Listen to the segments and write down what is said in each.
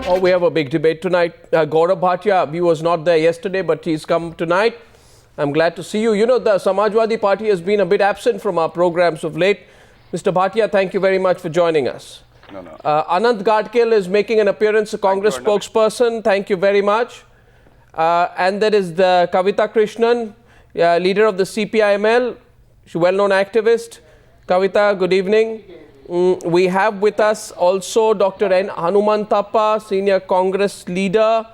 Oh, we have a big debate tonight. Gaurav Bhatia, he was not there yesterday, but he's come tonight. I'm glad to see you. You know, the Samajwadi Party has been a bit absent from our programs of late. Mr. Bhatia, thank you very much for joining us. No. Anant Gadgil is making an appearance, a Congress spokesperson. Thank you very much. And there is the Kavita Krishnan, leader of the CPIML, she's a well-known activist. Kavita, good evening. We have with us also Dr. N Hanumanthappa, senior Congress leader.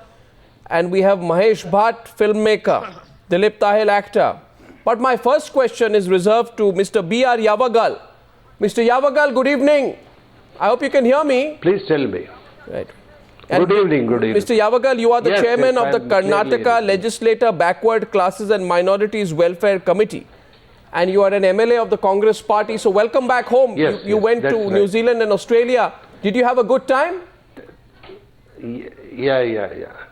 And we have Mahesh Bhatt, filmmaker, Dalip Tahil, actor. But my first question is reserved to Mr. R Yavagal. Mr. Yavagal, good evening. I hope you can hear me. Please tell me. Right. Good evening, good evening. Mr. Yavagal, you are the chairman of the Karnataka Legislature Backward Classes and Minorities Welfare Committee. And you are an MLA of the Congress Party. So welcome back home. Yes, you went to New Zealand and Australia. Did you have a good time? Yeah.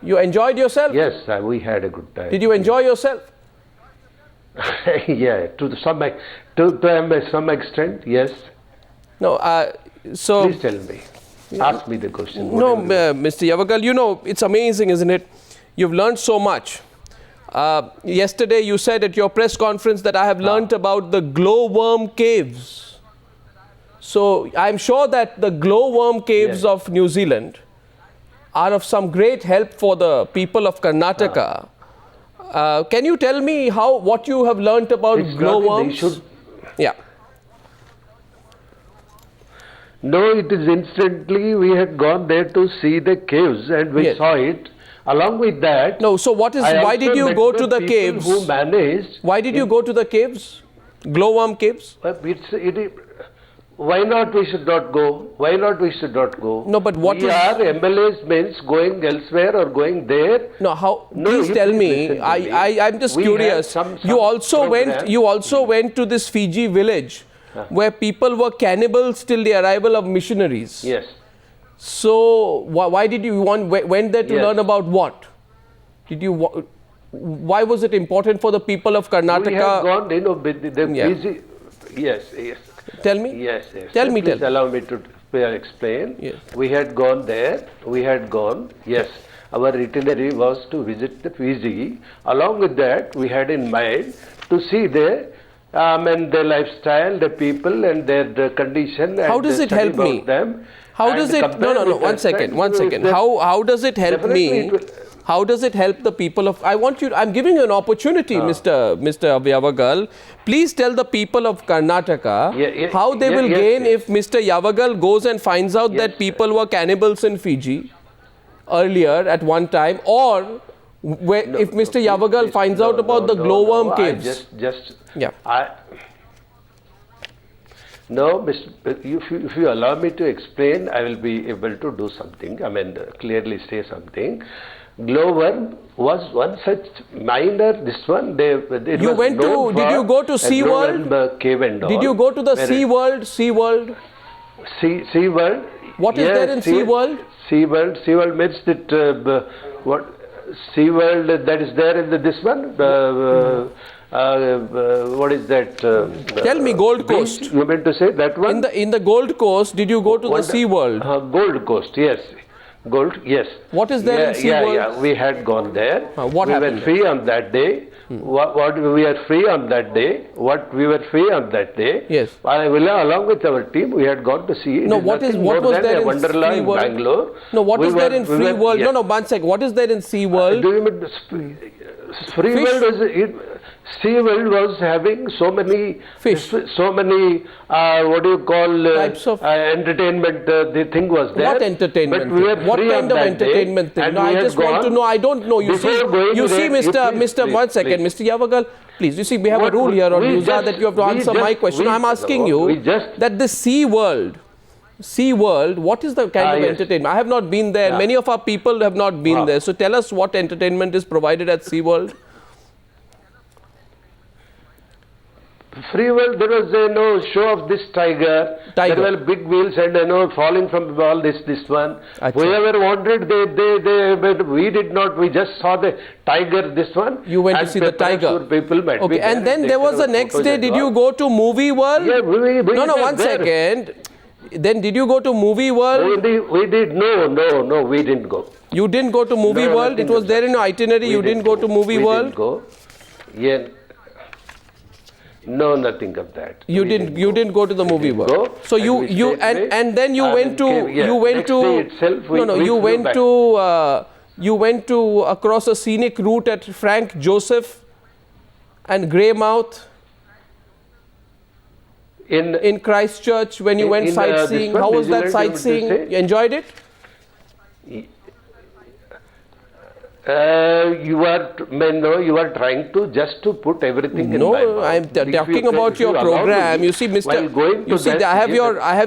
You enjoyed yourself? Yes, we had a good time. Did you enjoy yourself? Yeah, to some extent, yes. No, so... Please tell me. Ask me the question. No, Mr. Yavagal, you know, it's amazing, isn't it? You've learned so much. Yesterday, you said at your press conference that I have learnt about the glowworm caves. So, I'm sure that the glowworm caves of New Zealand are of some great help for the people of Karnataka. Can you tell me what you have learnt about glowworms? Yeah. No, it is instantly we had gone there to see the caves and we saw it. Along with that, no. So why did you go to the caves? Who managed? Why did you go to the caves? Glowworm caves? Why not we should not go? Why not we should not go? No, but what we are MLAs means going elsewhere or going there? No, how? Please tell me. I'm just curious. You also went to this Fiji village where people were cannibals till the arrival of missionaries. Yes. So why did you went there to learn about what? Why was it important for the people of Karnataka? We have gone, Fiji. Yes. Tell me. Yes. Tell me. Allow me to explain. Yes. We had gone there. Yes. Our itinerary was to visit the Fiji. Along with that, we had in mind to see their lifestyle, the people, and their condition. How does it help me? How does it? No. One second. How does it help me? How does it help the people of? I'm giving you an opportunity, Mr. Yavagal. Please tell the people of Karnataka how they will gain if Mr. Yavagal goes and finds out that people were cannibals in Fiji earlier at one time, or if Mr. Yavagal finds out about the glowworm caves. If you allow me to explain, I will be able to do something. Clearly say something. Glowworm was one such minor. This one, did you go to SeaWorld? Cave and all. Did you go to the SeaWorld? SeaWorld. SeaWorld. What is there in SeaWorld? SeaWorld means that what SeaWorld that is there in this one. What is that? Tell me, Gold Coast. You meant to say that one? In the Gold Coast, did you go to the SeaWorld? Gold Coast, yes. Yes. What is there in SeaWorld? Yeah, we had gone there. What happened? We were free on that day. What we were free on that day? Yes. Along with our team, we had gone to see. No, what was there in Wonderland in Bangalore? No, what is there in Free World? No, 1 second. What is there in SeaWorld? Do you mean Free World is SeaWorld was having so many fish, so many types of entertainment. The thing was there. What entertainment? But we were what kind of entertainment thing? No, I just want to know. I don't know. You see, Mr. 1 second, Mr. Yavagal, please. You see, we have a rule here on Newshour that you have to answer my question. I'm asking you that the SeaWorld, what is the kind of entertainment? I have not been there. Many of our people have not been there. So tell us what entertainment is provided at SeaWorld. Free World, there was show of this tiger. There were big wheels and falling from all this one. Whoever wanted, but we did not. We just saw the tiger. This one. You went to see the tiger. People might be and then there was the next day. Did you go to Movie World? Yeah, no. 1 second. Then did you go to Movie World? We did. No, we didn't go. You didn't go to Movie World? It was there in your itinerary. You didn't go to Movie World? Didn't go. Yeah. No, nothing of that. You didn't go to the Movie World. So and then you went to you went to across a scenic route at Frank Joseph and Greymouth in Christchurch when you went sightseeing. How was that sightseeing? You enjoyed it? You are trying to just to put everything in my mouth. No, I'm talking about your program. You see, I have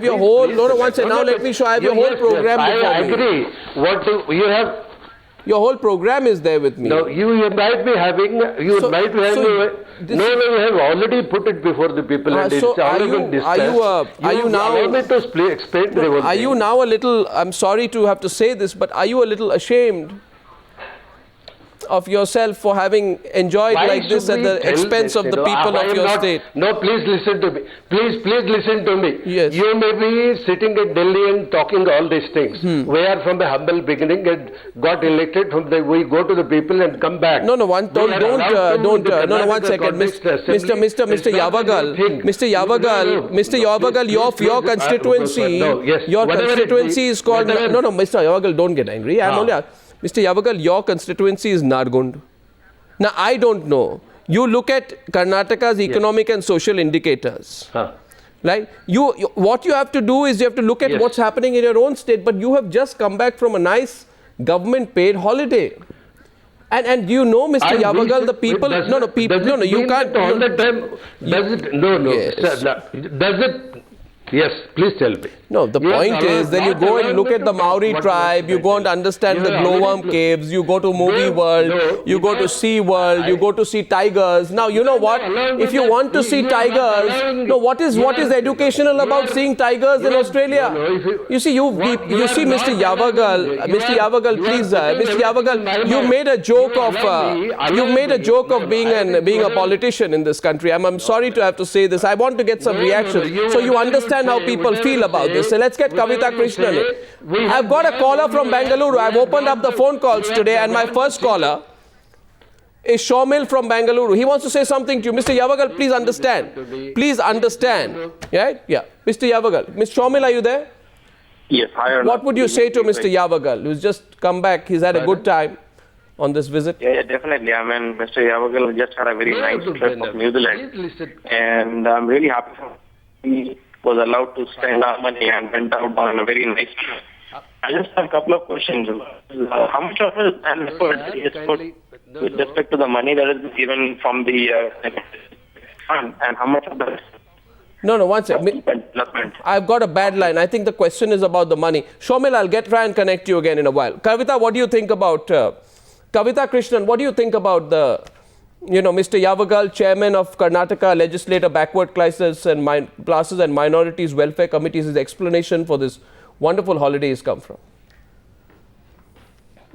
your whole. No, one second. Now let me show. I have your whole program before me. I agree. What you have. Your whole program is there with me. No, you might be having. You have already put it before the people, and it's already been discussed. Are you now? Allow me to explain the whole thing. Are you now a little? I'm sorry to have to say this, but are you a little ashamed of yourself for having enjoyed like this at the expense of the people of your state? No, please listen to me. Please listen to me. Yes. You may be sitting in Delhi and talking all these things. We are from a humble beginning and got elected. We go to the people and come back. No, one second, Mr. Yavagal, your constituency, your constituency is called. No, Mr. Yavagal, don't get angry. I'm only. Mr. Yavagal, your constituency is Nargund. Now, I don't know. You look at Karnataka's economic and social indicators. Right? What you have to do is you have to look at what's happening in your own state, but you have just come back from a nice government-paid holiday. And you know, Mr. Yavagal, the people... you can't... All the time... Does it... Yes, please tell me. No, the point is, then you go and look at the Maori tribe, you go and understand the glowworm caves, you go to Movie World, you go to Sea World, you go to see tigers. Now, you know what? If you want to see tigers, what is educational about seeing tigers in Australia? You see, Mr. Yavagal, please, Mr. Yavagal, you made a joke of being a politician in this country. I'm sorry to have to say this. I want to get some reaction so you understand how people feel about this. So let's get Kavita Krishnan. I've got a caller from Bengaluru. I've opened up the phone calls today, and my first caller is Shomil from Bengaluru. He wants to say something to you. Mr. Yavagal, please understand. Please understand. Yeah? Mr. Yavagal. Ms. Shomil, are you there? Yes, hi Arnab. What would you say to Mr. Yavagal, who's just come back? He's had a good time on this visit. Yeah, definitely. I mean, Mr. Yavagal just had a very nice trip of New Zealand. And I'm really happy he was allowed to spend our money and went out on a very nice trip. I just have a couple of questions. How much of an effort is put with respect to the money that is given from the fund, and how much of that? No, one second. I've got a bad line. I think the question is about the money. Shomil, I'll try and connect you again in a while. Kavita, what do you think about Kavita Krishnan? What do you think about Mr. Yavagal, chairman of Karnataka Legislature Backward Classes and Minorities Welfare Committee's explanation for this wonderful holiday has come from?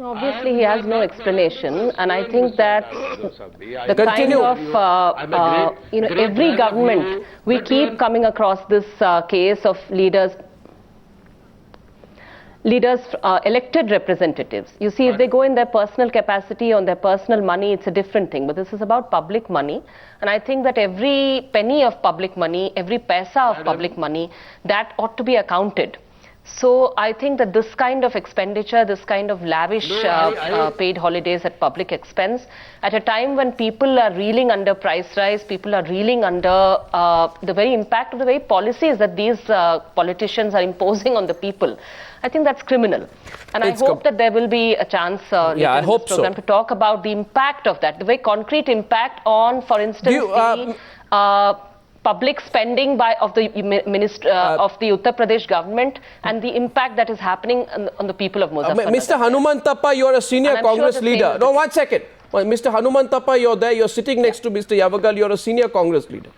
Obviously, he has no explanation, and I think that the kind of, every government, we keep coming across this case of leaders, elected representatives. You see, if they go in their personal capacity, on their personal money, it's a different thing. But this is about public money. And I think that every penny of public money, every paisa of public money, that ought to be accounted. So I think that this kind of expenditure, this kind of lavish paid holidays at public expense, at a time when people are reeling under price rise, people are reeling under the very impact of the very policies that these politicians are imposing on the people, I think that's criminal. And I hope that there will be a chance in this program to talk about the impact of that, the very concrete impact on, for instance, public spending of the Uttar Pradesh government and the impact that is happening on the people of Muzaffarnagar. Mr. Hanumanthappa, you're a senior Congress leader. No, 1 second. Well, Mr. Hanumanthappa, you're there. You're sitting next to Mr. Yavagal. You're a senior Congress leader.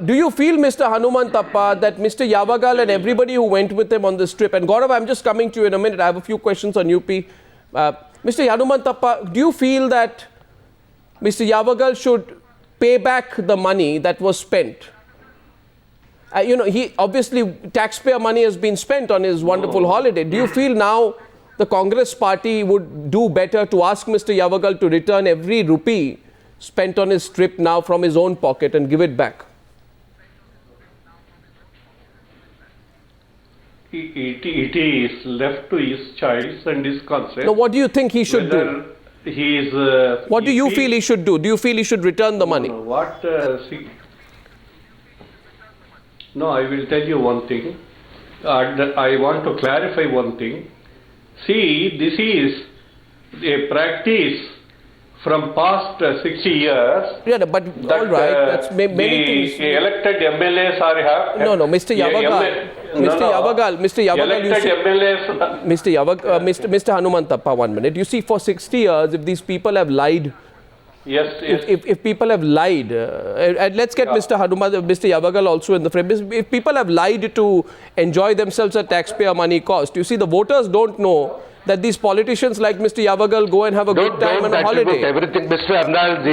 Do you feel, Mr. Hanumanthappa, that Mr. Yavagal and everybody who went with him on this trip, and Gaurav, I'm just coming to you in a minute. I have a few questions on UP. Mr. Hanumanthappa, do you feel that Mr. Yavagal should pay back the money that was spent? You know, he obviously taxpayer money has been spent on his wonderful holiday. Do you feel now the Congress party would do better to ask Mr. Yavagal to return every rupee spent on his trip now from his own pocket and give it back? It is left to his choice and his conscience. Now, what do you think he should do? He is, what do you feel he should do? Do you feel he should return the money? No, I will tell you one thing. I want to clarify one thing. See, this is a practice from past 60 years. Yeah, but all right, that's many things. The elected MLAs are have. No, Mr. Yavagal. Mr. Yavagal, you see, Mr. Hanumanthappa, 1 minute. You see, for 60 years, if these people have lied, if people have lied, and let's get Mr. Yavagal also in the frame. If people have lied to enjoy themselves at taxpayer money cost, you see, the voters don't know that these politicians like Mr. Yavagal go and have a good time on a holiday. Everything, Mr. Arnab,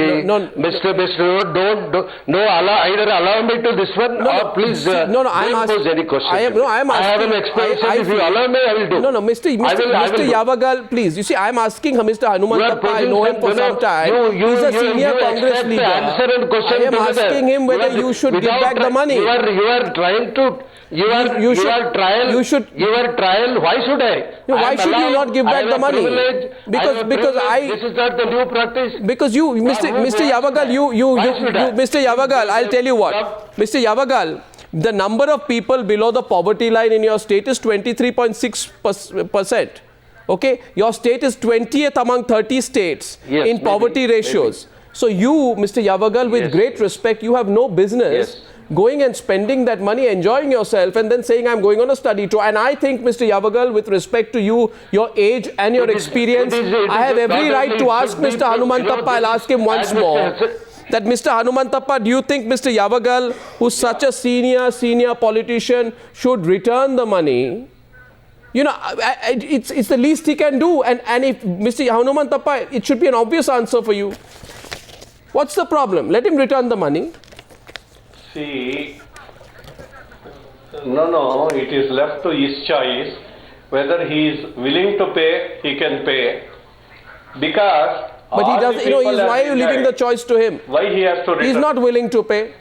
either allow me to this one or please don't pose any question. I have an explanation. If you allow me, I will do. Mr. Yavagal, please. You see, I am asking Mr. Hanumanthappa, I know him for some time. He's a senior Congress leader. I am asking him whether you should give back the money. You are trying to... Your trial, why should I? Why should you not give back the money? Because this is not the new practice. Because you, Mr. Yavagal, Mr. Yavagal, I'll tell you what. Mr. Yavagal, the number of people below the poverty line in your state is 23.6%. Okay? Your state is 20th among 30 states in poverty ratios. So you, Mr. Yavagal, with great respect, you have no business going and spending that money, enjoying yourself, and then saying, I'm going on a study tour. And I think, Mr. Yavagal, with respect to you, your age and your experience, I have every right to ask Mr. Hanumanthappa, I'll ask him once more, that Mr. Hanumanthappa, do you think Mr. Yavagal, who's such a senior politician, should return the money? You know, it's the least he can do. And if Mr. Hanumanthappa, it should be an obvious answer for you. What's the problem? Let him return the money. See, no, it is left to his choice. Whether he is willing to pay, he can pay. Because... But he doesn't, you know, why are you leaving the choice to him? Why he has to return? He's not willing to pay.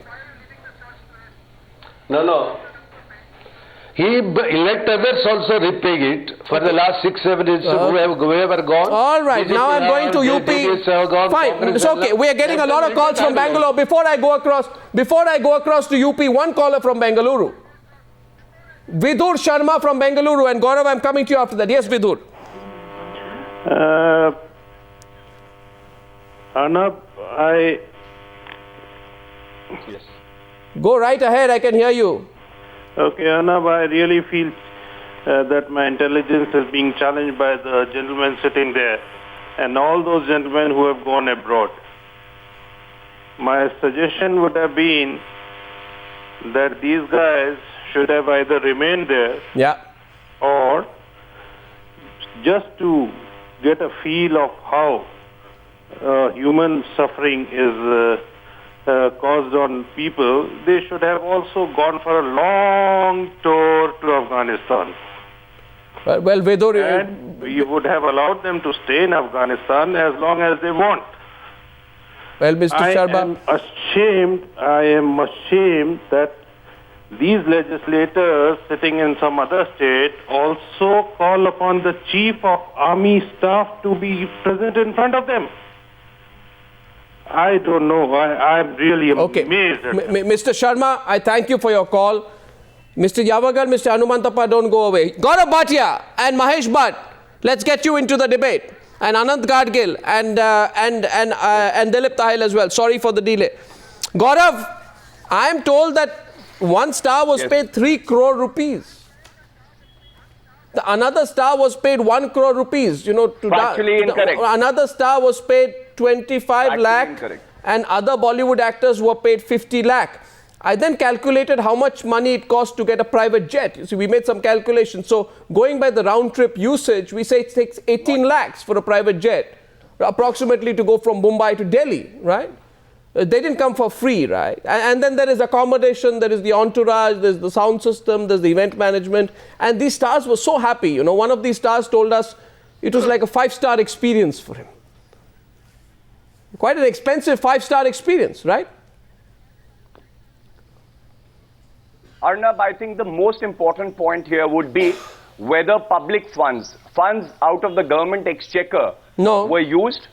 No. He let others also repay it for the last 6-7 years who have gone. All right, now I'm going to UP. Fine, it's okay. We are getting a lot of calls from Bangalore. Before I go across to UP, one caller from Bengaluru. Vidur Sharma from Bengaluru, and Gaurav, I'm coming to you after that. Yes, Vidur. Arnab, Yes. Go right ahead, I can hear you. Okay, Arnab, I really feel that my intelligence is being challenged by the gentlemen sitting there and all those gentlemen who have gone abroad. My suggestion would have been that these guys should have either remained there or just to get a feel of how human suffering is caused on people, they should have also gone for a long tour to Afghanistan. Well, Vidur, and we would have allowed them to stay in Afghanistan as long as they want. Well, Mr. Sharma, I am ashamed that these legislators sitting in some other state also call upon the Chief of Army Staff to be present in front of them. I don't know. I'm really amazed at that. Mr. Sharma, I thank you for your call. Mr. Yavagal, Mr. Hanumanthappa, don't go away. Gaurav Bhatia and Mahesh Bhatt, let's get you into the debate. And Anant Gadgil and Dalip Tahil as well. Sorry for the delay. Gaurav, I am told that one star was paid 3 crore rupees. Another star was paid 1 crore rupees. You know, incorrect. Another star was paid 25 lakh and other Bollywood actors were paid 50 lakh. I then calculated how much money it costs to get a private jet. You see, we made some calculations. So going by the round trip usage, we say it takes 18 lakhs for a private jet, approximately to go from Mumbai to Delhi, right? They didn't come for free, right? And then there is accommodation, there is the entourage, there's the sound system, there's the event management. And these stars were so happy. You know, one of these stars told us it was like a 5-star experience for him. Quite an expensive 5-star experience, right? Arnab, I think the most important point here would be whether public funds out of the government exchequer were used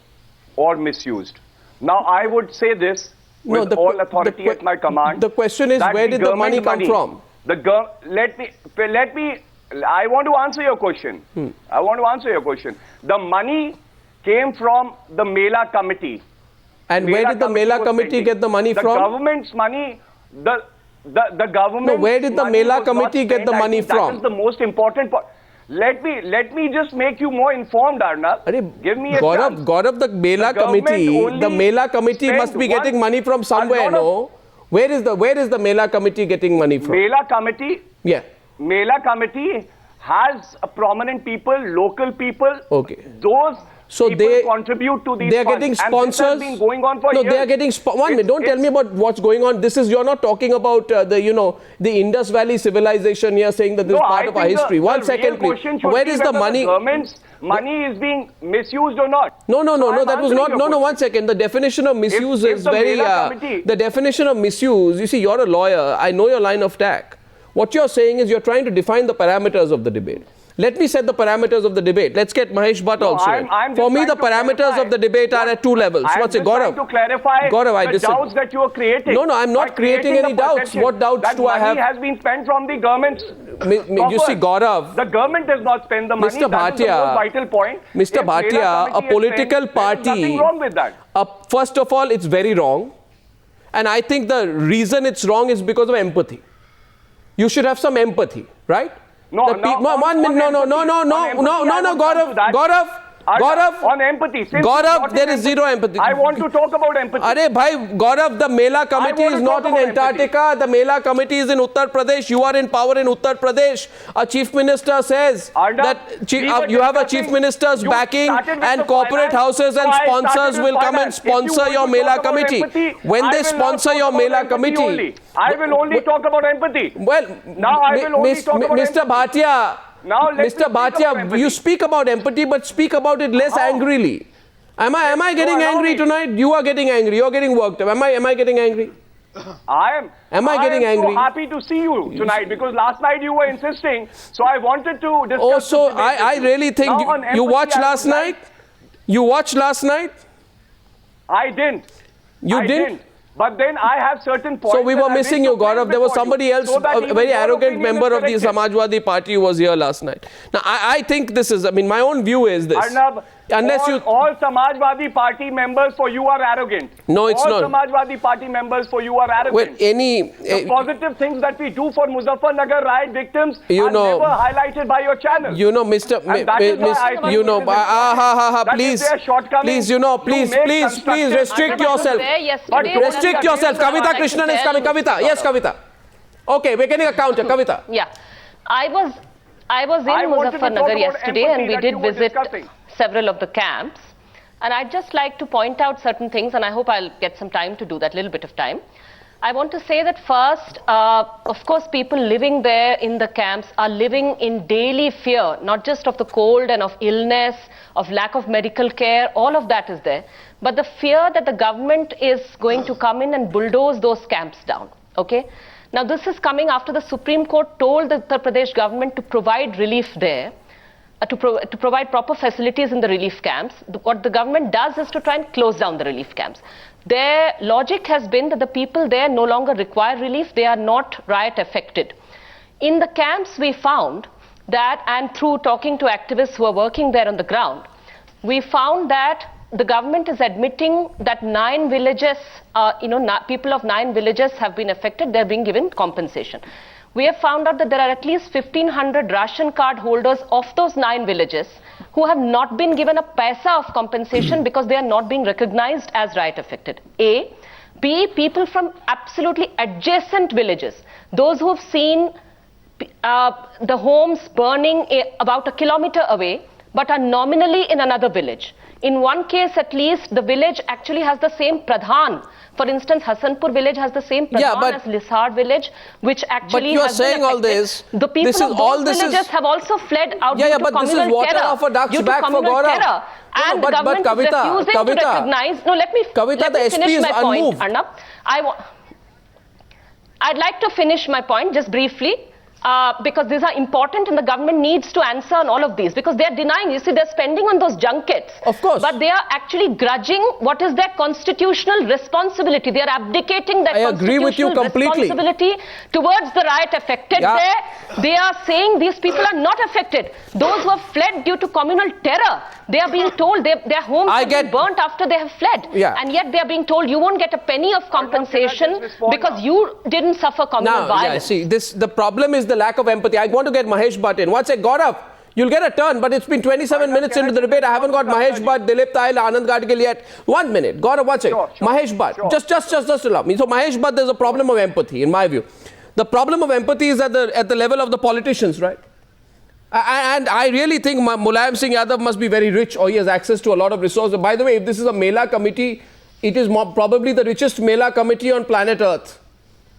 or misused. Now, I would say this with all authority at my command. The question is, where did the money come from? Let me, I want to answer your question. I want to answer your question. The money came from the Mela committee. And where did the Mela committee get the money from? The government's money, the government. No, where did the Mela committee get the money from? That is the most important part. Let me just make you more informed, Arnab. Give me a chance. Gaurav, the Mela committee must be getting money from somewhere, no? Where is the Mela committee getting money from? Mela committee? Yeah. Mela committee has prominent people, local people. Okay. Those so people contribute to these they are funds. getting sponsors. And this has been going on for years. No, they are getting one minute. Don't tell me about what's going on. This is, you're not talking about the Indus Valley civilization here, saying that this is part of our history. One second, please. Where is the money? The government's money is being misused or not? No, that was not. No, one second. The definition of misuse is very. The definition of misuse. You see, you're a lawyer. I know your line of attack. What you're saying is you're trying to define the parameters of the debate. Let me set the parameters of the debate. Let's get Mahesh Bhatt also in. For me, the parameters of the debate are at 2 levels. What's it, Gaurav? To clarify the doubts that you are creating. No, I'm not creating any doubts. What doubts do I have? Money has been spent from the government's you see, Gaurav. The government does not spend the money. Mr. Bhatia, that is the most vital point. Mr. Bhatia, a political party. There's nothing wrong with that. First of all, it's very wrong. And I think the reason it's wrong is because of empathy. You should have some empathy, right? No, Gaurav, on empathy. Gaurav, there is zero empathy. I want to talk about empathy. Gaurav, the Mela committee is not in Antarctica. The Mela committee is in Uttar Pradesh. You are in power in Uttar Pradesh. A chief minister says that you have a chief minister's backing and corporate houses and sponsors will come and sponsor your Mela committee. When they sponsor your Mela committee, I will only talk about empathy. Well, now I will only talk about Mr. Bhatia. Now, Mr. Bhatia, you speak about empathy, but speak about it less angrily. Am I getting angry tonight? You are getting angry. You are getting worked up. Am I getting angry? I am getting angry? So happy to see you tonight because last night you were insisting. So I wanted to discuss. Also, I really think you watched last night. You watched last night. I didn't. You didn't. But then I have certain points. So we were missing you, Gaurav. There was somebody else, a very arrogant member of the Samajwadi Party who was here last night. Now, I think this is, my own view is this. Arnab, all Samajwadi Party members for you are arrogant. No, it's not. All Samajwadi Party members for you are arrogant. Well, the positive things that we do for Muzaffarnagar riot victims are never highlighted by your channel. Mr. Please restrict yourself. Restrict yourself. Kavita Krishnan is coming. Kavita. Yes, Kavita. Okay, we're getting a counter. Kavita. Yeah. I was in Muzaffarnagar yesterday and we did visit several of the camps. And I'd just like to point out certain things, and I hope I'll get some time to do that, little bit of time. I want to say that first, of course, people living there in the camps are living in daily fear, not just of the cold and of illness, of lack of medical care, all of that is there. But the fear that the government is going to come in and bulldoze those camps down, okay? Now, this is coming after the Supreme Court told the Uttar Pradesh government to provide relief there, to provide proper facilities in the relief camps. What the government does is to try and close down the relief camps. Their logic has been that the people there no longer require relief, they are not riot affected. In the camps we found that, and through talking to activists who are working there on the ground, we found that the government is admitting that 9 villages, people of 9 villages have been affected, they're being given compensation. We have found out that there are at least 1,500 ration card holders of those 9 villages who have not been given a paisa of compensation because they are not being recognized as riot affected. A. B. People from absolutely adjacent villages, those who have seen the homes burning about a kilometer away, but are nominally in another village. In one case, at least, the village actually has the same pradhan. For instance, Hasanpur village has the same pradhan as Lisar village, which actually has been affected. But you are saying all this. The people of those villages have also fled out due to communal terror. But this is water off a duck's back for Gaurav. And the government is refusing to recognize. No, let me finish my point, Arnab. I'd like to finish my point just briefly. Because these are important and the government needs to answer on all of these, because they are denying. You see, they're spending on those junkets. Of course. But they are actually grudging what is their constitutional responsibility. They are abdicating their constitutional responsibility towards the riot affected there. They are saying these people are not affected. Those who have fled due to communal terror, they are being told their homes have been burnt after they have fled. And yet they are being told you won't get a penny of compensation because you didn't suffer communal violence. See, the problem is the lack of empathy. I want to get Mahesh Bhatt in. One sec, Gaurav, you'll get a turn, but it's been 27 minutes into the debate. I haven't got Mahesh Bhatt, Dalip Tahil, Anant Gadgil yet. 1 minute. Gaurav, one sec. Mahesh Bhatt, just allow me. So Mahesh Bhatt, there's a problem of empathy, in my view. The problem of empathy is at the level of the politicians, right? And I really think Mulayam Singh Yadav must be very rich, or he has access to a lot of resources. By the way, if this is a Mela committee, it is probably the richest Mela committee on planet Earth.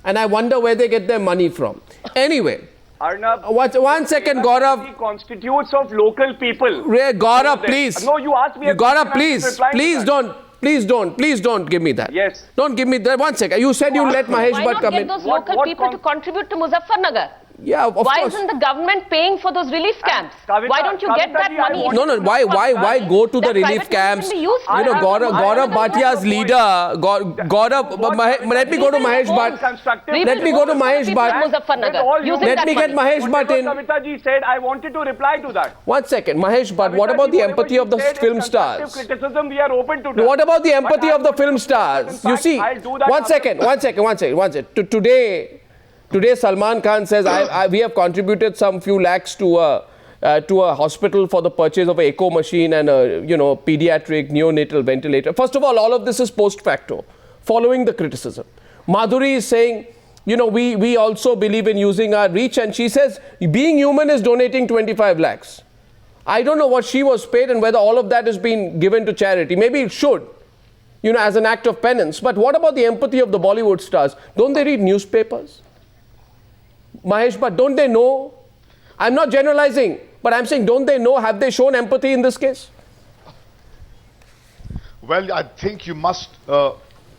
And I wonder where they get their money from. Anyway, Arnab, 1 second, Gaurav. Constitutes of local people. Gaurav, please. No, you asked me. Gaurav, please don't give me that. Yes. Don't give me that. 1 second. You said you'll let Mahesh Bhatt come in. Why not get those local people to contribute to Muzaffarnagar? Yeah, of course. Why isn't the government paying for those relief camps? Why don't you get that money? No. Why go to the relief camps? You know, Gaurav Bhatia's leader, let me go to Mahesh Bhatt. Let me go to Mahesh Bhatt. Let me get Mahesh Bhatt in. Kavita ji said, I wanted to reply to that. 1 second, Mahesh Bhatt, what about the empathy of the film stars? Criticism, we are open to that. What about the empathy of the film stars? You see, 1 second. Today, Salman Khan says, we have contributed some few lakhs to a hospital for the purchase of an echo machine and a pediatric neonatal ventilator. First of all of this is post facto, following the criticism. Madhuri is saying, we also believe in using our reach, and she says, being human is donating 25 lakhs. I don't know what she was paid and whether all of that is being given to charity. Maybe it should, as an act of penance. But what about the empathy of the Bollywood stars? Don't they read newspapers? Mahesh Bhatt, don't they know? I'm not generalizing, but I'm saying, don't they know? Have they shown empathy in this case? Well, I think you must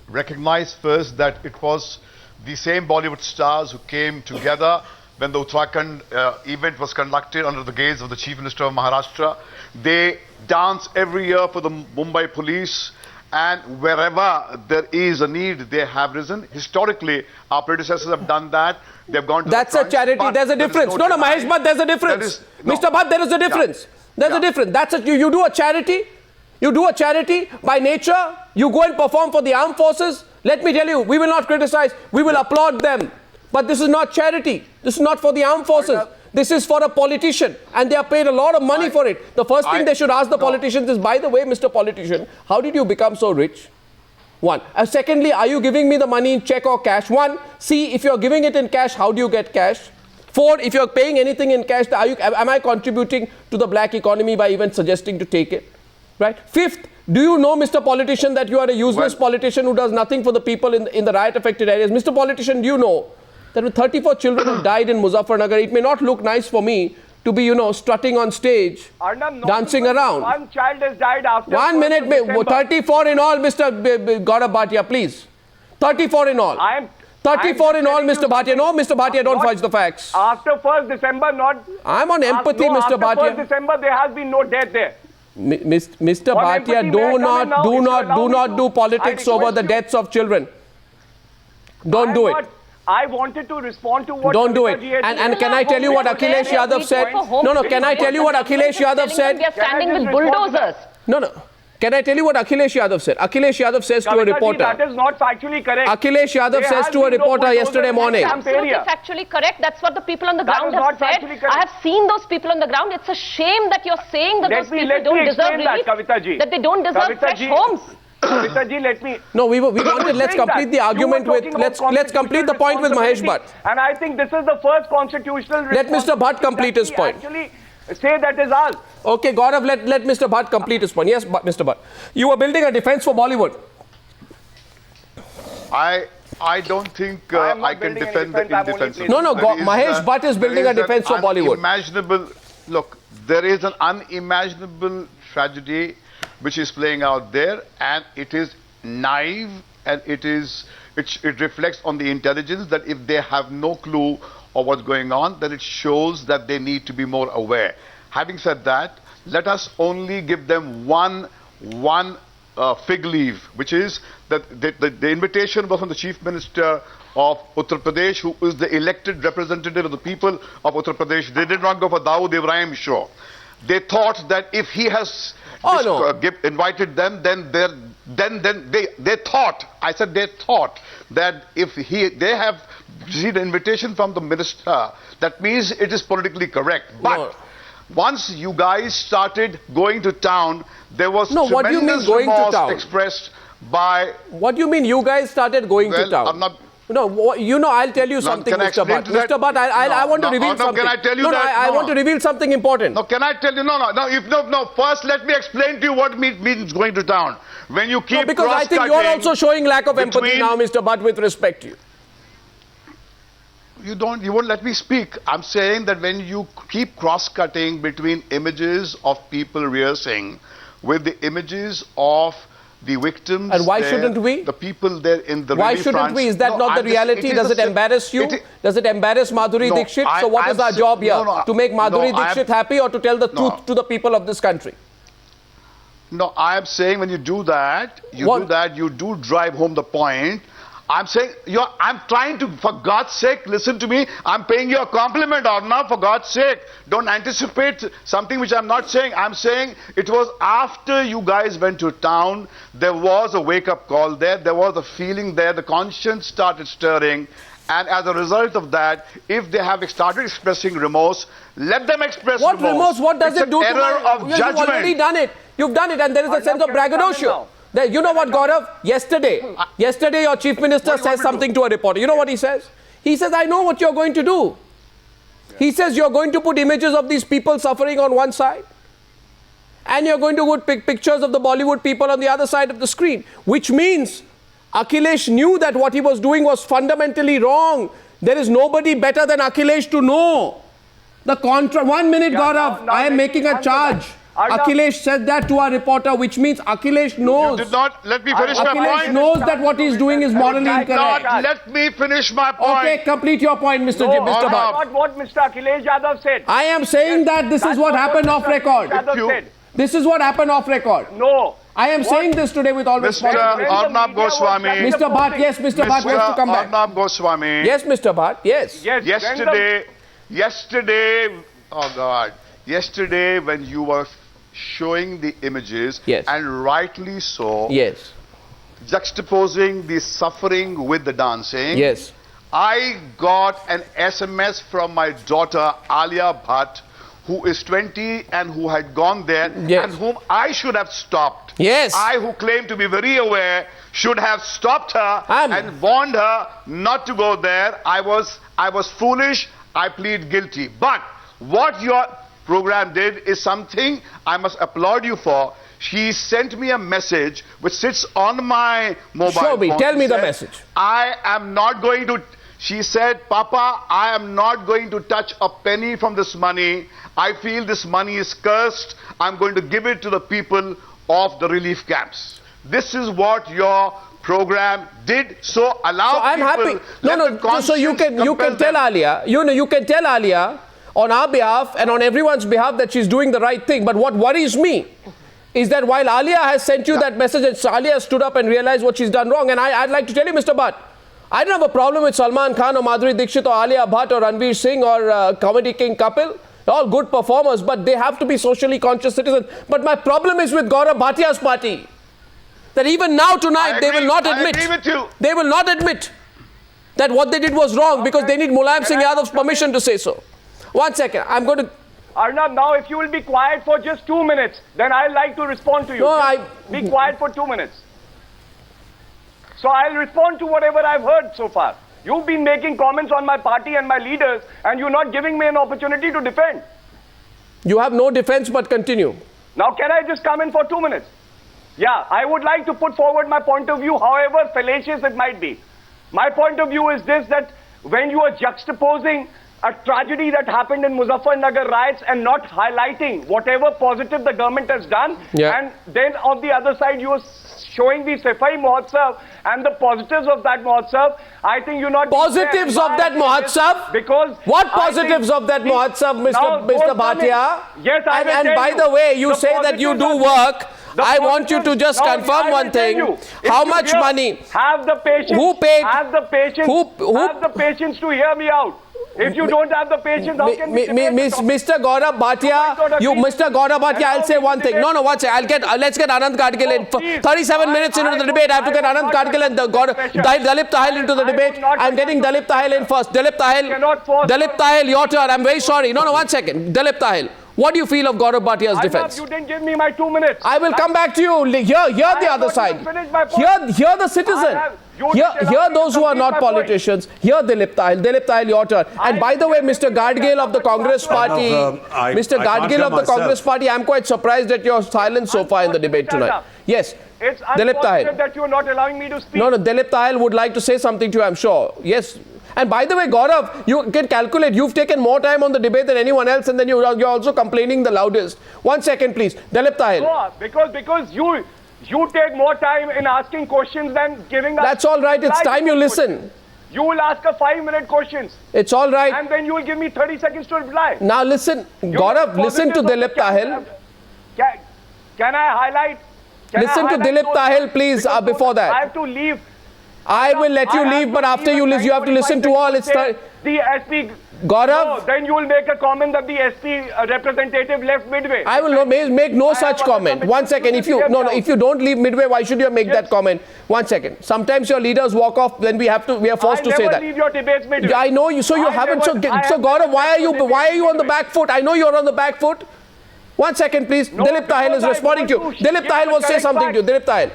recognize first that it was the same Bollywood stars who came together when the Uttarakhand event was conducted under the gaze of the Chief Minister of Maharashtra. They dance every year for the Mumbai police, and wherever there is a need, they have risen. Historically, our predecessors have done that. They've gone to That's a charity. There's a difference. No, Mahesh Bhatt, there's a difference. Mr. Bhatt, there is a difference. There's a difference. You do a charity. You do a charity by nature. You go and perform for the armed forces. Let me tell you, we will not criticize. We will applaud them. But this is not charity. This is not for the armed forces. This is for a politician, and they are paid a lot of money for it. The first thing they should ask the politicians is, by the way, Mr. Politician, how did you become so rich? 1. Secondly, are you giving me the money in check or cash? 1. See, if you're giving it in cash, how do you get cash? 4. If you're paying anything in cash, am I contributing to the black economy by even suggesting to take it? Right? 5th, do you know, Mr. Politician, that you are a useless politician who does nothing for the people in the riot-affected areas? Mr. Politician, do you know that with 34 children who died in Muzaffarnagar, it may not look nice for me to be, strutting on stage, dancing around. One child has died after 1 minute, 34 in all, Mr. Gaurav Bhatia, please. 34 in all. 34 in all, Mr. Bhatia. No, Mr. Bhatia, don't fudge the facts. After 1st December, I'm on empathy, Mr. Bhatia. After 1st December, there has been no death there. Mr. Bhatia, do not do politics over the deaths of children. Don't do it. I wanted to respond to what... Don't do it. And can I tell you what Akhilesh Yadav said? No, can I tell you what Akhilesh Yadav said? We are standing with bulldozers. No. Can I tell you what Akhilesh Yadav said? Akhilesh Yadav says to a reporter... That is not factually correct. Akhilesh Yadav says to a reporter yesterday morning... Absolutely factually correct. That's what the people on the ground have said. I have seen those people on the ground. It's a shame that you're saying that those people don't deserve relief. That they don't deserve fresh homes. Kavita ji, let me... No, we wanted, let's complete the argument with... Let's complete the point with Mahesh Bhatt. And I think this is the first constitutional... Let Mr. Bhatt complete his point. Actually say that is ours. Okay, Gaurav, let Mr. Bhatt complete his point. Yes, Mr. Bhatt. You were building a defense for Bollywood. I don't think I can defend the indefensible. No, Mahesh Bhatt is building a defense for Bollywood. Look, there is an unimaginable tragedy which is playing out there, and it is naive, and it reflects on the intelligence that if they have no clue of what's going on, that it shows that they need to be more aware. Having said that, let us only give them one fig leaf, which is that the invitation was from the Chief Minister of Uttar Pradesh, who is the elected representative of the people of Uttar Pradesh. They did not go for Dawood Ibrahim show. They thought that if he has invited them, then they thought, I said they thought, that if they have received an invitation from the minister, that means it is politically correct. But once you guys started going to town, there was tremendous remorse expressed by... What do you mean you guys started going to town? I'm not... No, I'll tell you something, Mr. Bhatt. Mr. Bhatt, I want to reveal something. Can I tell you that? I want to reveal something important. No, can I tell you? No. First, let me explain to you what means going to town. When you keep because I think you're also showing lack of empathy now, Mr. Bhatt, with respect to you. You won't let me speak. I'm saying that when you keep cross-cutting between images of people rehearsing with the images of the victims, and why shouldn't we? The people there in the why shouldn't we? Is that not the reality? Does it embarrass you? Does it embarrass Madhuri Dixit? So what is our job here? To make Madhuri Dixit happy, or to tell the truth to the people of this country? No, I am saying when you do that, you do drive home the point. I'm saying, I'm trying to, for God's sake, listen to me. I'm paying you a compliment, Arnab, for God's sake. Don't anticipate something which I'm not saying. I'm saying it was after you guys went to town, there was a wake-up call there. There was a feeling there. The conscience started stirring. And as a result of that, if they have started expressing remorse, let them express remorse. What remorse? What does it do to error of judgment. You've already done it. You've done it, and there is a sense of braggadocio. You know what, Gaurav? Yesterday your Chief Minister says something to a reporter. You know what he says? He says, I know what you're going to do. He says you're going to put images of these people suffering on one side, and you're going to put pictures of the Bollywood people on the other side of the screen, which means Akhilesh knew that what he was doing was fundamentally wrong. There is nobody better than Akhilesh to know. 1 minute, Gaurav. I am making a charge. Akhilesh said that to our reporter, which means Akhilesh knows. You did not let me finish my point. Akhilesh knows that what he's doing is morally incorrect. Not let me finish my point. Okay, complete your point, Mr. Bhatt. Not what Mr. Akhilesh Yadav said. I am saying that this is what happened off record. This is what happened off record. No. I am saying this today with all respect. Mr. Arnab Goswami. Mr. Bhatt, yes, Mr. Bhatt wants to come back. Arnab Goswami. Yes, Mr. Bhatt, yes. Yesterday when you were showing the images, and rightly so, juxtaposing the suffering with the dancing, I got an SMS from my daughter Alia Bhatt, who is 20 and who had gone there, and whom I should have stopped. I, who claim to be very aware, should have stopped her and warned her not to go there. I was foolish. I plead guilty. But what your program did is something I must applaud you for. She sent me a message which sits on my mobile phone. Tell me the message. I am not going to... She said, Papa, I am not going to touch a penny from this money. I feel this money is cursed. I'm going to give it to the people of the relief camps. This is what your program did. So allow so I'm people... happy. So you can tell Alia, you can tell Alia on our behalf and on everyone's behalf that she's doing the right thing. But what worries me is that while Alia has sent you that message, Alia stood up and realized what she's done wrong. And I'd like to tell you, Mr. Bhatt, I don't have a problem with Salman Khan or Madhuri Dixit or Alia Bhatt or Ranveer Singh or Comedy King Kapil. They're all good performers, but they have to be socially conscious citizens. But my problem is with Gaurav Bhatia's party. That even now tonight, they will not admit. They will not admit that what they did was wrong because they need Mulayam Singh Yadav's permission to say so. 1 second, I'm going to... Arnab, now if you will be quiet for just 2 minutes, then I'd like to respond to you. No, Be quiet for 2 minutes. So I'll respond to whatever I've heard so far. You've been making comments on my party and my leaders, and you're not giving me an opportunity to defend. You have no defense, but continue. Now, can I just come in for 2 minutes? Yeah, I would like to put forward my point of view, however fallacious it might be. My point of view is this, that when you are juxtaposing a tragedy that happened in Muzaffarnagar riots and not highlighting whatever positive the government has done, and then on the other side you are showing the Safai Mahotsav and the positives of that Mahotsav, I think you're not... Positives of that Mahotsav? Because... What positives of that Mahotsav, Mr. Bhatia? Yes, I will And by the way, you say that you do work. I want you to just confirm one thing. How much money? Have the patience. Who paid? Have the patience. Have the patience to hear me out. If you don't have the patience, how can we Mr. Gaurav Bhatia, Mr. Gaurav Bhatia, I'll say one thing. No, one second. Let's get Anant Gadgil in. 37 minutes into the debate, I have to get Anant Gadgil and Dalip Tahil into the debate. I'm getting Dalip Tahil in first. Dalip Tahil, your turn. I'm very sorry. No, one second. Dalip Tahil. What do you feel of Gaurav Bhatia's defense? You didn't give me my 2 minutes. I will come back to you. Hear the other side. Hear the citizen. Hear those who are not politicians. Hear Dalip Tahil. Dalip Tahil, your turn. And by the way, Mr. Gadgil of the Congress Party, Mr. Gadgil of the Congress Party, I'm quite surprised at your silence so far in the debate tonight. Yes. It's Dalip unfortunate that you are not allowing me to speak. No, Dalip Tahil would like to say something to you, I'm sure. Yes. And by the way, Gaurav, you can calculate, you've taken more time on the debate than anyone else, and then you're also complaining the loudest. 1 second, please. Dalip Tahil. No, because you take more time in asking questions than giving us... That's all right. It's time you listen. You will ask a 5-minute questions. It's all right. And then you will give me 30 seconds to reply. Now listen, Gaurav, listen to Dalip Tahil. Can I highlight... Listen to Dalip Tahil, please, before that. I have to leave. I will let you leave, but after you leave, you have to listen to all. It's the SP... Gaurav... No, then you will make a comment that the SP representative left midway. I will make no such comment. 1 second. If you don't leave midway, why should you make that comment? 1 second. Sometimes your leaders walk off, then we are forced to say that. I never leave your debates midway. I know you, so you haven't. So Gaurav, why are you on the back foot? I know you're on the back foot. 1 second, please. No, Dalip Tahil is responding to you. Dalip Tahil wants to say something to you. Dalip Tahil.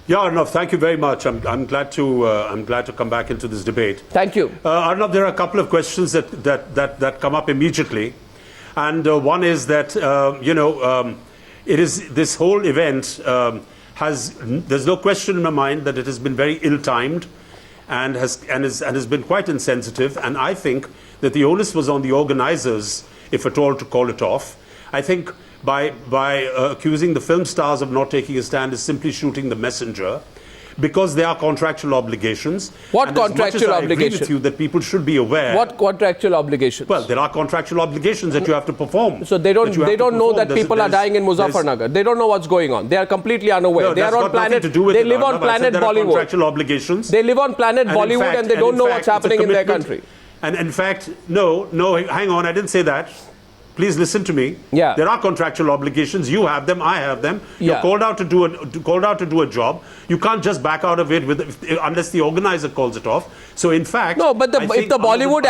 Yeah, Arnab, thank you very much. I'm glad to come back into this debate. Thank you. Arnab, there are a couple of questions that come up immediately, and one is that it is this whole event there's no question in my mind that it has been very ill-timed and has been quite insensitive, and I think that the onus was on the organizers, if at all, to call it off. I think by accusing the film stars of not taking a stand is simply shooting the messenger, because there are contractual obligations. What contractual I obligation? agree with you that people should be aware. What contractual obligations? Well, there are contractual obligations that you have to perform. So they don't know that people are dying in Muzaffarnagar. They don't know what's going on. They are completely unaware. No, they are on planet. They live on planet Bollywood. Contractual obligations. They live on planet Bollywood, and they don't know what's happening in their country. And in fact, no, hang on, I didn't say that. Please listen to me. Yeah. There are contractual obligations. You have them. I have them. You're called out to do a job. You can't just back out of it unless the organizer calls it off. So in fact, no. But if the Bollywood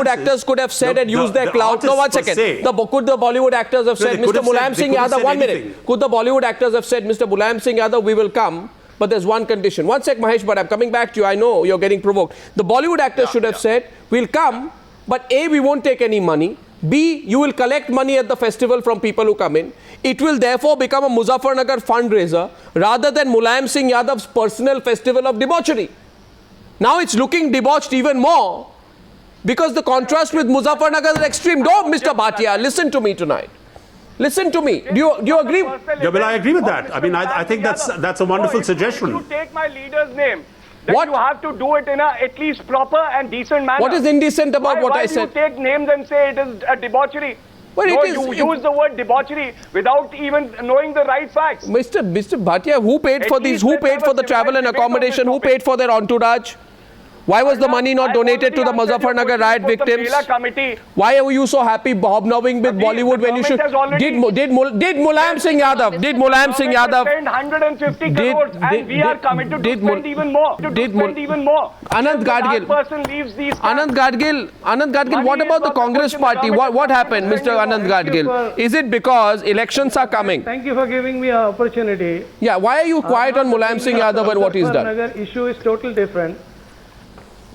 actors could have said and used their clout. No, 1 second. Could the Bollywood actors have said, Mr. Mulayam Singh Yadav? 1 minute. Could the Bollywood actors have said, Mr. Mulayam Singh Yadav, we will come, but there's one condition. 1 sec, Mahesh, but I'm coming back to you. I know you're getting provoked. The Bollywood actors should have said, we'll come, but A, we won't take any money. B, you will collect money at the festival from people who come in. It will therefore become a Muzaffarnagar fundraiser rather than Mulayam Singh Yadav's personal festival of debauchery. Now it's looking debauched even more because the contrast with Muzaffarnagar is extreme. No, Mr. Bhatia, listen to me tonight. Listen to me. Do you agree? Yeah, well, I agree with that. I mean, I think that's a wonderful suggestion. You take my leader's name. Then you have to do it in a at least proper and decent manner. What is indecent about what I said? Why do you take names and say it is a debauchery? Well, you use the word debauchery without even knowing the right facts. Mr. Bhatia, who paid for these? Who paid for the travel and accommodation? Who paid for their entourage? Why was the money not donated to the Muzaffarnagar riot victims? Why are you so happy hobnobbing with Bollywood when you should? Did Mulayam Singh Yadav? Did Mulayam Singh Yadav? Spend 150 crores and we are committed to spend even more. Anant Gadgil. Anant Gadgil. What about the Congress Party? What happened, Mr. Anant Gadgil? Is it because elections are coming? Thank you for giving me an opportunity. Yeah. Why are you quiet on Mulayam Singh Yadav and what he's done? Issue is totally different.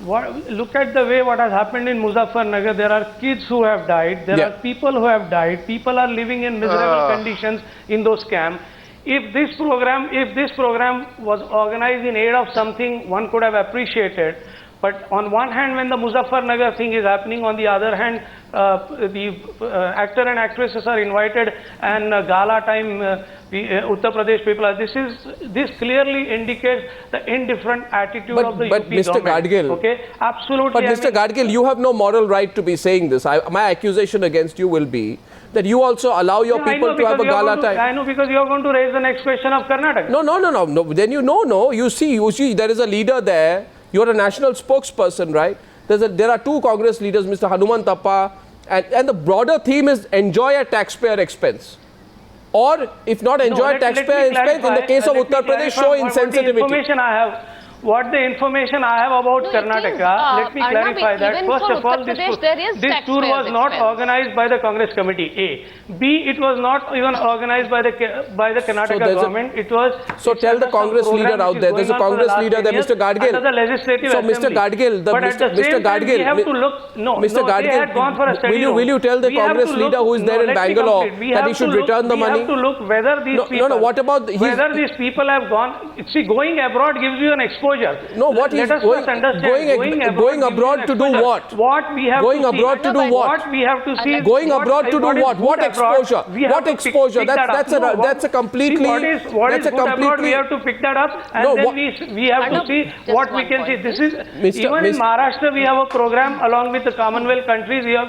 Look at the way what has happened in Muzaffarnagar. There are kids who have died. There are people who have died. People are living in miserable conditions in those camps. If this program was organized in aid of something, one could have appreciated. But on one hand, when the Muzaffarnagar thing is happening, on the other hand, the actor and actresses are invited, and gala time, Uttar Pradesh people are. This clearly indicates the indifferent attitude of the UP Mr. government. Gadgil, okay, absolutely. But Mr. Gadgil, you have no moral right to be saying this. My accusation against you will be that you also allow your people to have a gala time. I know, because you are going to raise the next question of Karnataka. No. Then you see, there is a leader there. You're a national spokesperson, right? There are two Congress leaders, Mr. Hanumanthappa, and the broader theme is enjoy at taxpayer expense. Or, if not enjoy taxpayer expense, in the case of Uttar Pradesh, show insensitivity. What the information I have about Karnataka, let me clarify that. First of all, this tour was not organized by the Congress committee, A. B, it was not even organized by the Karnataka government. It was... So tell the Congress leader out there, there's a Congress leader there, Mr. Gadgil. The Legislative so Assembly. Mr. Gadgil, Mr. Gadgil, we have to look... Mr. Gadgil, will you tell the Congress leader who is there in Bangalore that he should return the money? We have to look whether these people... what about... Whether these people have gone... See, going abroad gives you an exposure. No, what is going abroad to do what? What we have going abroad to do what? What we have to see. Going abroad to do what? What exposure? What exposure? That's a completely. What is good abroad? We have to pick that up, and then we have to see what we can see. This is even in Maharashtra we have a program along with the Commonwealth countries. We have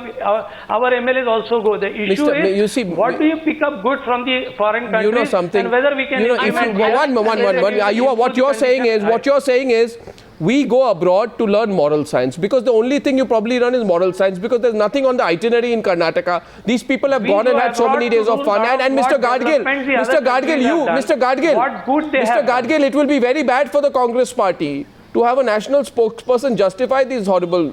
our MLAs also go. The issue is what do you pick up good from the foreign countries? You know something. And whether we can. What you're saying is we go abroad to learn moral science, because the only thing you probably learn is moral science, because there's nothing on the itinerary in Karnataka. These people have gone and had so many days of fun. And Mr. Gadgil, it will be very bad for the Congress party to have a national spokesperson justify these horrible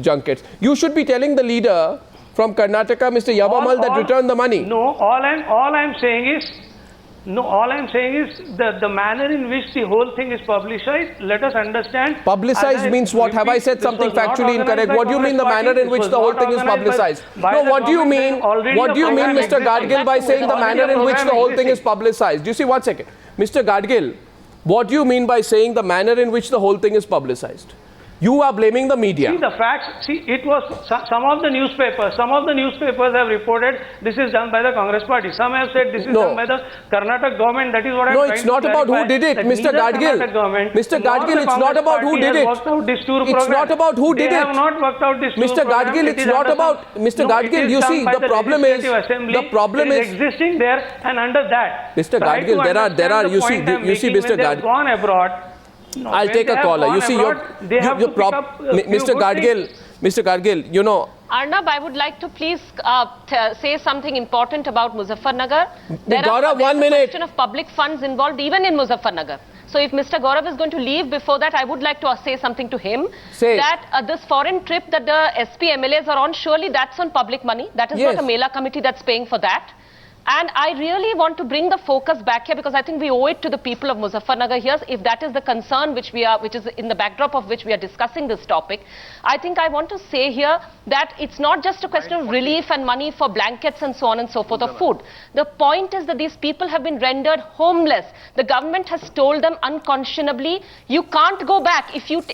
junkets. You should be telling the leader from Karnataka, Mr. Yavamal, that return the money. No, all I'm saying is the manner in which the whole thing is publicized. Let us understand. Publicized means what? Have I said something factually incorrect? What do you mean the manner in which the whole thing is publicized? No, what do you mean? What do you mean, Mr. Gadgil, by saying the manner in which the whole thing is publicized? You see, 1 second. Mr. Gadgil, what do you mean by saying the manner in which the whole thing is publicized? You are blaming the media. See the facts. See, it was some of the newspapers have reported this is done by the Congress party. Some have said this is done by the Karnataka government. That is what I'm trying to it's not about who did it, Mr. Gadgil. Mr. Gadgil, it's not about who did it. It's not about who did it. They have not worked out this Mr. Gadgil, it's not about Mr. Gadgil. You see, the problem is existing there, and under that, Mr. Gadgil, there are. You see, Mr. Gadgil. Gone abroad. No, I'll take a caller. You see, Mr. Gadgil, you know. Arnab, I would like to please say something important about Muzaffarnagar. There Gaurav, 1 minute. Question of public funds involved even in Muzaffarnagar. So if Mr. Gaurav is going to leave before that, I would like to say something to him. That this foreign trip that the SP MLAs are on, surely that's on public money. That is not a Mela committee that's paying for that. And I really want to bring the focus back here, because I think we owe it to the people of Muzaffarnagar here. If that is the concern which is in the backdrop of which we are discussing this topic, I think I want to say here that it's not just a question of relief and money for blankets and so on and so forth, or food. The point is that these people have been rendered homeless. The government has told them unconscionably, you can't go back.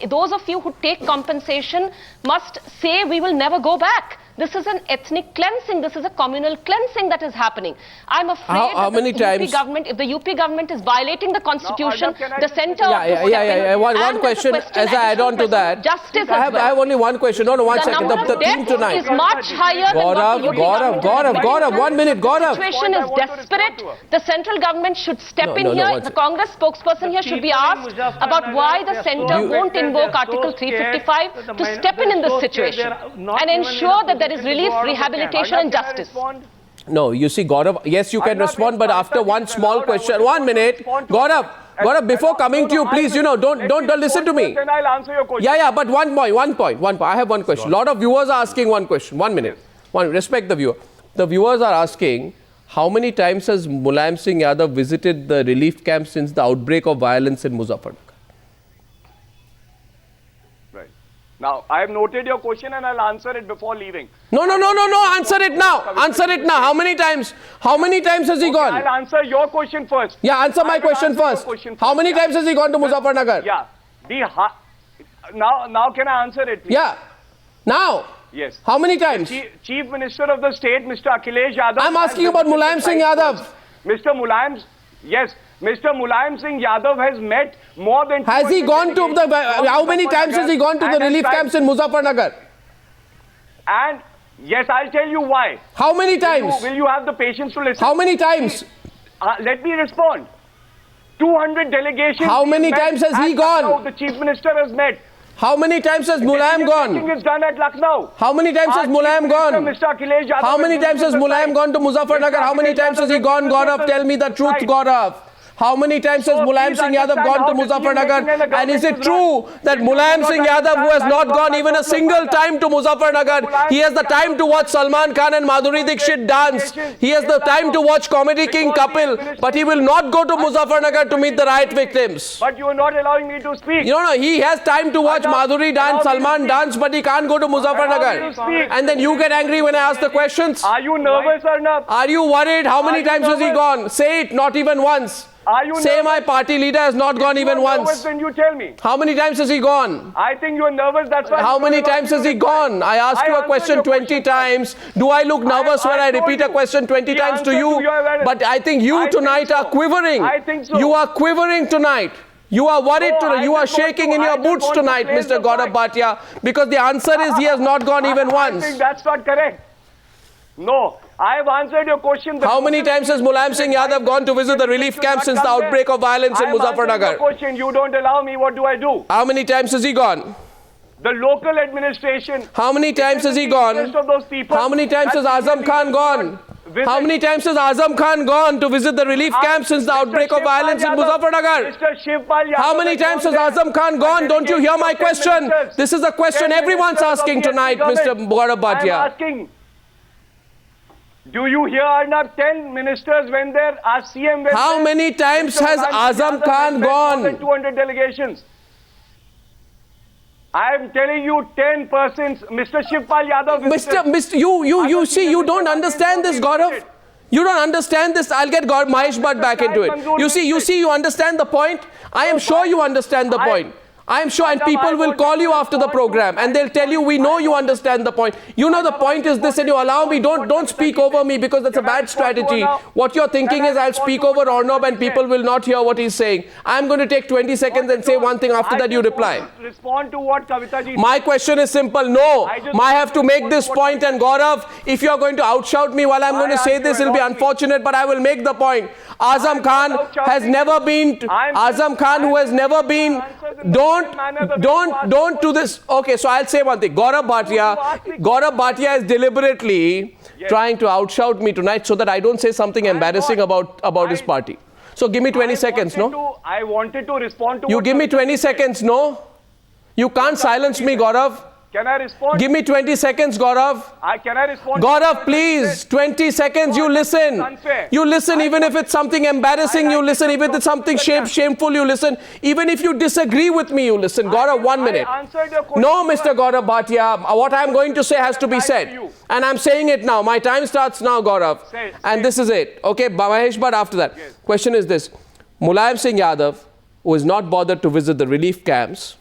Those of you who take compensation must say we will never go back. This is an ethnic cleansing. This is a communal cleansing that is happening. I'm afraid if the UP government is violating the constitution, the centre... One question as I add on to that. Justice I have only one question. No, 1 second. The theme tonight. Is much higher Gaurav, 1 minute. Gaurav. The situation is desperate. The central government should step in here. The Congress spokesperson here should be asked about why the centre won't invoke Article 355 to step in this situation and ensure that there is relief, rehabilitation and justice. No, you see, Gaurav, yes, you can respond, but after one small question, 1 minute, Gaurav, before coming to you, please, don't listen to me. Then I'll answer your question. Yeah, but one point. I have one question. A lot of viewers are asking one question. 1 minute. Respect the viewer. The viewers are asking, how many times has Mulayam Singh Yadav visited the relief camp since the outbreak of violence in Muzaffarnagar? Right. Now, I have noted your question and I'll answer it before leaving. No. Answer it now. Answer it now. How many times? How many times has he gone? I'll answer your question first. Yeah, answer my question first. How many times has he gone to Muzaffarnagar? Yeah. Now can I answer it, please? Yeah. Now? Yes. How many times? Chief Minister of the State, Mr. Akhilesh Yadav. I'm asking about Mulayam Singh Yadav. Mr. Mulayam, yes. Mr. Mulayam Singh Yadav has met more than... Has he gone to the... How many times has he gone to the relief camps in Muzaffarnagar? And yes, I'll tell you why. How many times? Will you have the patience to listen? How many times? Let me respond. 200 delegations... How many times has he gone? The Chief Minister has met. How many times has Mulayam gone? Is done at Lucknow. How many times has Mulayam gone? Mr. Akhilesh Yadav. How many times has Mulayam gone to Muzaffarnagar? How many times has he gone? Gaurav, tell me the truth, Gaurav. How many times has Mulayam Singh Yadav gone to Muzaffarnagar? And is it true that Mulayam Singh Yadav, who has not gone even a single time to Muzaffarnagar, he has the time to watch Salman Khan and Madhuri Dixit dance. He has the time to watch Comedy King Kapil, but he will not go to Muzaffarnagar to meet the riot victims. But you are not allowing me to speak. No, he has time to watch Madhuri dance, Salman dance, but he can't go to Muzaffarnagar. And then you get angry when I ask the questions. Are you nervous, Arnab? Are you worried? How many times has he gone? Say it, not even once. Say my party leader has not gone even once. Then you tell me. How many times has he gone? I think you are nervous, that's why. How many times has he gone? I asked you a question 20 times. Do I look nervous when I repeat a question 20 times to you? But I think you tonight are quivering. I think so. You are quivering tonight. You are worried tonight. You are shaking in your boots tonight, Mr. Gaurav Bhatia, because the answer is he has not gone even once. I think that's not correct. No. I have answered your question. How many times has Mulayam Singh Yadav gone to visit the relief camp since the outbreak of violence in Muzaffarnagar? Question. You don't allow me. What do I do? How many times has he gone? The local administration. How many times has he gone? How many times has Azam Khan gone? How many times has Azam Khan gone to visit the relief camp since the outbreak of violence in Muzaffarnagar? How many times has Azam Khan gone? Don't you hear my question? This is a question everyone's asking tonight, Mr. Gaurav Bhatia. Do you hear, Arnab, 10 ministers when there are CM... How many times has Azam Khan gone? 200 delegations. I am telling you 10 persons. Mr. Shivpal Yadav... You see, you don't understand this, Gaurav. You don't understand this. I'll get Mahesh Bhatt back into it. You see, you understand the point. I am sure you understand the point. I am sure, and people will call you after the program and they'll tell you, we know you understand the point. You know the point is this, and you allow me, don't speak over me, because that's a bad strategy. What you're thinking is I'll speak over Arnab and people will not hear what he's saying. I'm going to take 20 seconds and say one thing, after that you reply. Respond to what Kavita ji... My question is simple, no. I have to make this point, and Gaurav, if you're going to outshout me while I'm going to say this, it'll be unfortunate, but I will make the point. Azam Khan has never been, Azam Khan who has never been, don't do this. Okay, so I'll say one thing. Gaurav Bhatia is deliberately trying to outshout me tonight so that I don't say something embarrassing about his party. So give me 20 seconds, no? I wanted to respond to... You give me 20 seconds, no? You can't silence me, Gaurav. Can I respond? Give me 20 seconds, Gaurav. Can I respond? Gaurav, please, 20 seconds, you listen. You listen, even if it's something embarrassing, you listen. Even if it's something shameful, you listen. Even if you disagree with me, you listen. Gaurav, 1 minute. No, Mr. Gaurav Bhatia, what I'm going to say has to be said. And I'm saying it now. My time starts now, Gaurav. And this is it. Okay, Mahesh Bhatt after that. Question is this. Mulayam Singh Yadav, who is not bothered to visit the relief camps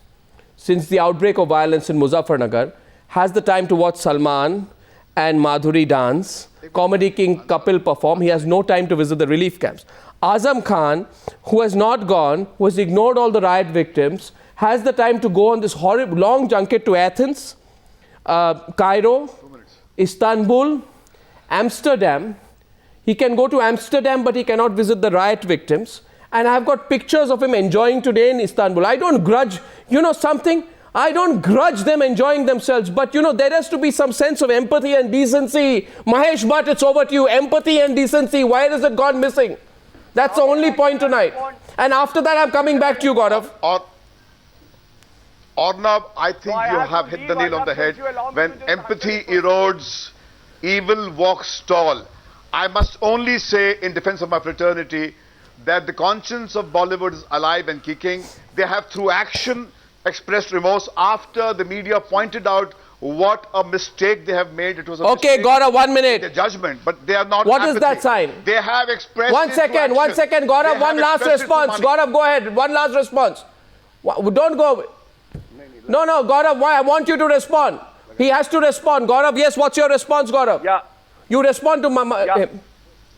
since the outbreak of violence in Muzaffarnagar, has the time to watch Salman and Madhuri dance, Comedy King Kapil perform. He has no time to visit the relief camps. Azam Khan, who has not gone, who has ignored all the riot victims, has the time to go on this horrible long junket to Athens, Cairo, Istanbul, Amsterdam. He can go to Amsterdam, but he cannot visit the riot victims. And I've got pictures of him enjoying today in Istanbul. I don't grudge, you know something? I don't grudge them enjoying themselves. But, you know, there has to be some sense of empathy and decency. Mahesh Bhatt, it's over to you. Empathy and decency. Why has it gone missing? That's the only point tonight. And after that, I'm coming back to you, Gaurav. Arnab, I think you have hit the nail on the head. When empathy erodes, evil walks tall. I must only say, in defense of my fraternity, that the conscience of Bollywood is alive and kicking. They have, through action, expressed remorse after the media pointed out what a mistake they have made. It was a okay, mistake. Gaurav, 1 minute. The judgment, but they are not. What apathy. is that sign? They have expressed. One second, Gaurav, one last response. Gaurav, go ahead. One last response. Don't go. No, Gaurav, why? I want you to respond. He has to respond. Gaurav, yes, what's your response, Gaurav? Yeah. You respond to him.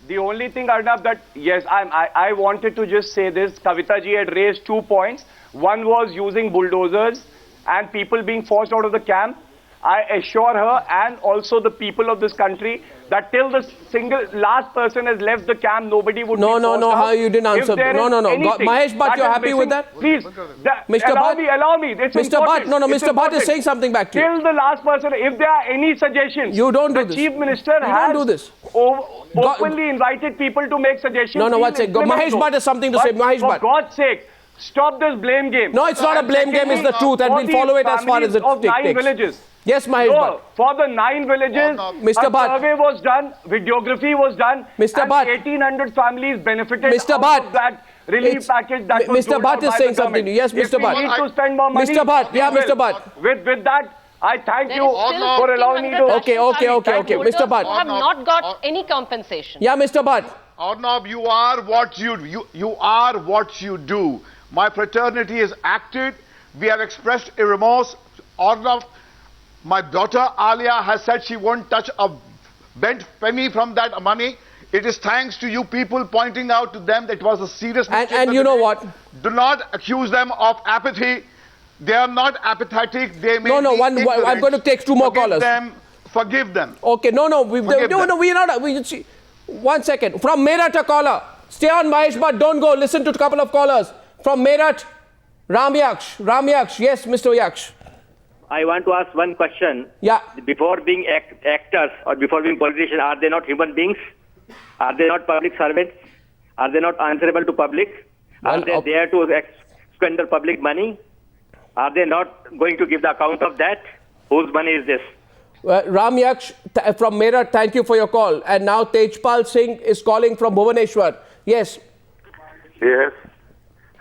The only thing, Arnab, that, yes, I wanted to just say this. Kavita ji had raised 2 points. One was using bulldozers and people being forced out of the camp. I assure her and also the people of this country that till the last person has left the camp, nobody would be forced out. How you didn't answer? No. Mahesh Bhatt, you're happy with that? Please, Mr. Bhatt, allow me. It's Mr. Bhatt, Mr. Bhatt is saying something back to you. Till the last person, if there are any suggestions, you don't do the this. Chief Minister has openly invited people to make suggestions. No, what's it? Mahesh Bhatt has something to say. Mahesh Bhatt. For God's sake, stop this blame game. No, it's not a blame game, it's the truth, and we'll follow it as far as it takes. Villages. Yes, Mahesh Bhatt. For the 9 villages, Mr. Bhatt, survey was done, videography was done, Mr. and Bhatt, 1,800 families benefited Mr. out of that relief package that was Mr. Bhatt is saying something to you. Yes, Mr. Bhatt. If we need to spend more money, Mr. Bhatt, Mr. Bhatt. With that, I thank you for allowing me to... Okay. Mr. Bhatt. Who have not got any compensation. Yeah, Mr. Bhatt. Arnab, you are what you are what you do. My fraternity has acted. We have expressed a remorse. Arnab, my daughter Alia has said she won't touch a bent penny from that money. It is thanks to you people pointing out to them that it was a serious mistake. And you know what? Do not accuse them of apathy. They are not apathetic. They may I'm going to take 2 more callers. Forgive them. Okay, we're not. See, 1 second. From Meerut, a caller. Stay on, Mahesh, but don't go. Listen to a couple of callers. From Meerut, Ramyaksh. Yes, Mr. Yaksh. I want to ask one question. Yeah. Before being actors or before being politicians, are they not human beings? Are they not public servants? Are they not answerable to public? Are they there to spend their public money? Are they not going to give the account of that? Whose money is this? Ramyaksh from Meerut, thank you for your call. And now Tejpal Singh is calling from Bhubaneswar. Yes. Yes.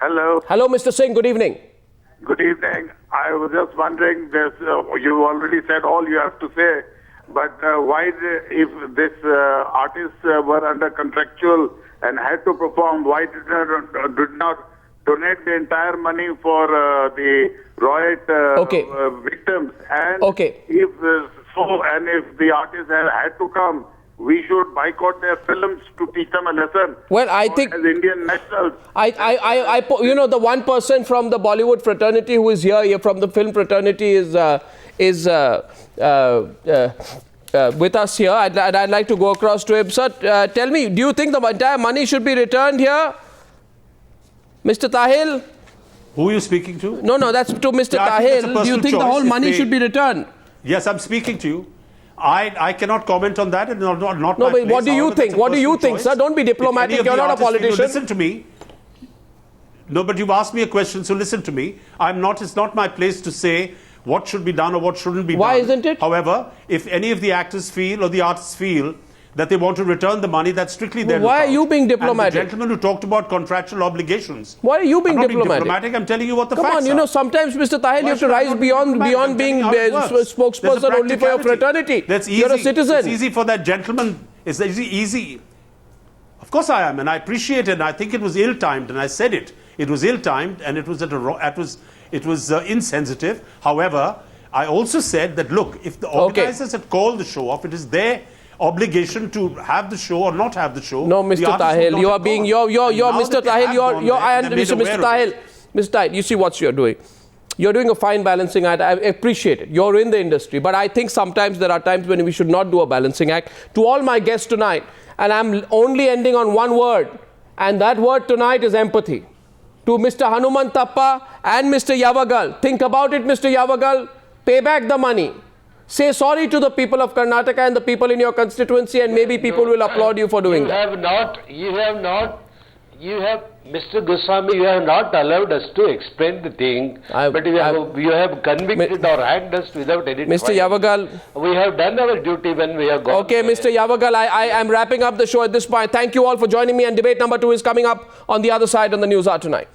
Hello. Hello, Mr. Singh. Good evening. Good evening. I was just wondering, you already said all you have to say, but why, if this artists were under contractual and had to perform, why did not donate the entire money for the Riot victims? And if the artists had to come, we should boycott their films to teach them a lesson. Well, I think as Indian nationals, the one person from the Bollywood fraternity who is here from the film fraternity is with us here. I'd like to go across to him. Sir, tell me, do you think the entire money should be returned here, Mr. Tahil? Who are you speaking to? No, that's to Mr. Tahil. Do you think the whole money should be returned? Yes, I'm speaking to you. I cannot comment on that. Not my but place. what do you think? What do you think, sir? Don't be diplomatic. You're not a politician. Listen to me. No, but you've asked me a question, so listen to me. It's not my place to say what should be done or what shouldn't be done. Why isn't it? However, if any of the actors feel or the artists feel that they want to return the money, that's strictly their Why are you being diplomatic? And the gentleman who talked about contractual obligations. Why are you being diplomatic? I'm not being diplomatic. I'm telling you what the facts are. Sometimes, Mr. Tahil, you have to rise beyond being spokesperson only for your fraternity. That's easy. You're a citizen. It's easy for that gentleman. It's easy. Of course I am, and I appreciate it. And I think it was ill-timed, and I said it. It was ill-timed, and it was insensitive. However, I also said that look, if the organizers had called the show off, it is their obligation to have the show or not have the show. No, Mr. Tahil, you are being, you're Mr. Tahil, Mr. Tahil, you see what you're doing. You're doing a fine balancing act. I appreciate it. You're in the industry. But I think sometimes there are times when we should not do a balancing act. To all my guests tonight, and I'm only ending on one word, and that word tonight is empathy. To Mr. Hanumanthappa and Mr. Yavagal, think about it, Mr. Yavagal, pay back the money. Say sorry to the people of Karnataka and the people in your constituency, and maybe people will applaud you for doing that. Mr. Goswami, you have not allowed us to explain the thing, but you have convicted or hanged us without any trial. Mr. Yavagal, we have done our duty when we have gone. Okay, Mr. Yavagal, I am wrapping up the show at this point. Thank you all for joining me, and debate number 2 is coming up on the other side on the Newshour tonight.